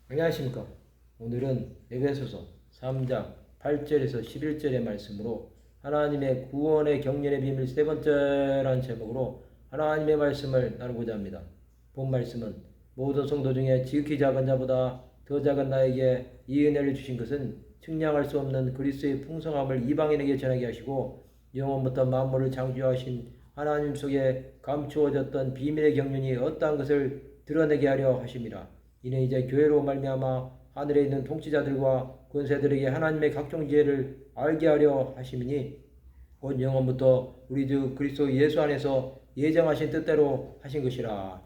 안녕하십니까. 오늘은 에베소서 3장 8절에서 11절의 말씀으로 하나님의 구원의 경륜의 비밀 세 번째라는 제목으로 하나님의 말씀을 나누고자 합니다. 본 말씀은 모든 성도 중에 지극히 작은 자보다 더 작은 나에게 이 은혜를 주신 것은 측량할 수 없는 그리스도의 풍성함을 이방인에게 전하게 하시고 영원부터 만물을 창조하신 하나님 속에 감추어졌던 비밀의 경륜이 어떠한 것을 드러내게 하려 하심이라. 이는 이제 교회로 말미암아 하늘에 있는 통치자들과 권세들에게 하나님의 각종 지혜를 알게 하려 하심이니 곧 영원부터 우리 주 그리스도 예수 안에서 예정하신 뜻대로 하신 것이라.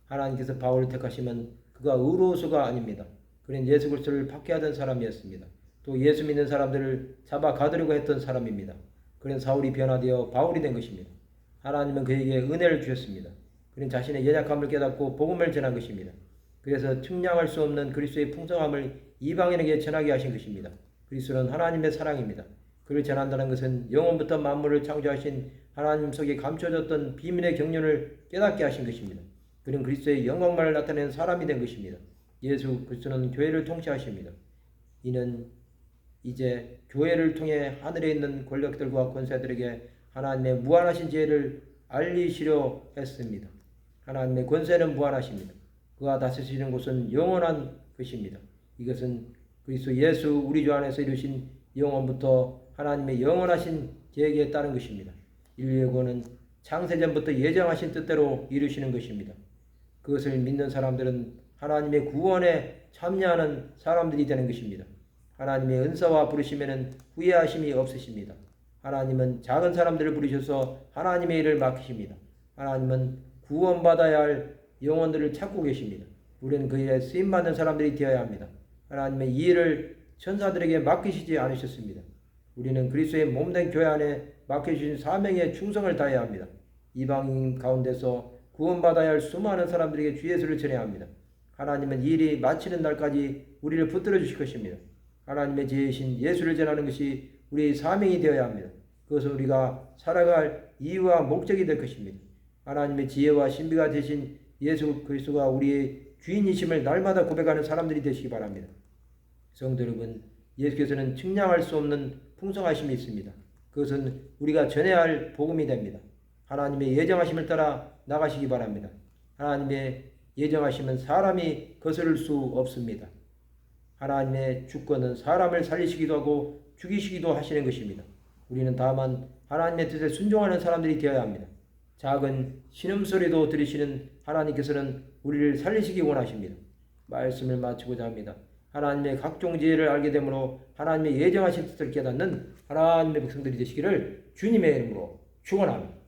하나님께서 바울을 택하시면 그가 의로워서가 아닙니다. 그는 예수 그리스도를 박해하던 사람이었습니다. 또 예수 믿는 사람들을 잡아 가두려고 했던 사람입니다. 그는 사울이 변화되어 바울이 된 것입니다. 하나님은 그에게 은혜를 주셨습니다. 그는 자신의 연약함을 깨닫고 복음을 전한 것입니다. 그래서 측량할 수 없는 그리스도의 풍성함을 이방인에게 전하게 하신 것입니다. 그리스도는 하나님의 사랑입니다. 그를 전한다는 것은 영원부터 만물을 창조하신 하나님 속에 감춰졌던 비밀의 경륜을 깨닫게 하신 것입니다. 그는 그리스도의 영광만을 나타내는 사람이 된 것입니다. 예수 그리스도는 교회를 통치하십니다. 이는 이제 교회를 통해 하늘에 있는 권력들과 권세들에게 하나님의 무한하신 지혜를 알리시려 했습니다. 하나님의 권세는 무한하십니다. 그가 다스리시는 곳은 영원한 것입니다. 이것은 그리스도 예수 우리 주 안에서 이루신 영원부터 하나님의 영원하신 계획에 따른 것입니다. 인류의 구원은 창세전부터 예정하신 뜻대로 이루시는 것입니다. 그것을 믿는 사람들은 하나님의 구원에 참여하는 사람들이 되는 것입니다. 하나님의 은사와 부르심에는 후회하심이 없으십니다. 하나님은 작은 사람들을 부르셔서 하나님의 일을 맡기십니다. 하나님은 구원받아야 할 영혼들을 찾고 계십니다. 우리는 그 일에 쓰임받는 사람들이 되어야 합니다. 하나님의 이 일을 천사들에게 맡기시지 않으셨습니다. 우리는 그리스도의 몸된 교회 안에 맡겨주신 사명에 충성을 다해야 합니다. 이방인 가운데서 구원받아야 할 수많은 사람들에게 주 예수를 전해야 합니다. 하나님은 이 일이 마치는 날까지 우리를 붙들어 주실 것입니다. 하나님의 지혜이신 예수를 전하는 것이 우리의 사명이 되어야 합니다. 그것은 우리가 살아갈 이유와 목적이 될 것입니다. 하나님의 지혜와 신비가 되신 예수 그리스도가 우리의 주인이심을 날마다 고백하는 사람들이 되시기 바랍니다. 성도 여러분, 예수께서는 측량할 수 없는 풍성하심이 있습니다. 그것은 우리가 전해야 할 복음이 됩니다. 하나님의 예정하심을 따라 나가시기 바랍니다. 하나님의 예정하심은 사람이 거스를 수 없습니다. 하나님의 주권은 사람을 살리시기도 하고 죽이시기도 하시는 것입니다. 우리는 다만 하나님의 뜻에 순종하는 사람들이 되어야 합니다. 작은 신음소리도 들으시는 하나님께서는 우리를 살리시기 원하십니다. 말씀을 마치고자 합니다. 하나님의 각종 지혜를 알게 되므로 하나님의 예정하신 뜻을 깨닫는 하나님의 백성들이 되시기를 주님의 이름으로 축원합니다.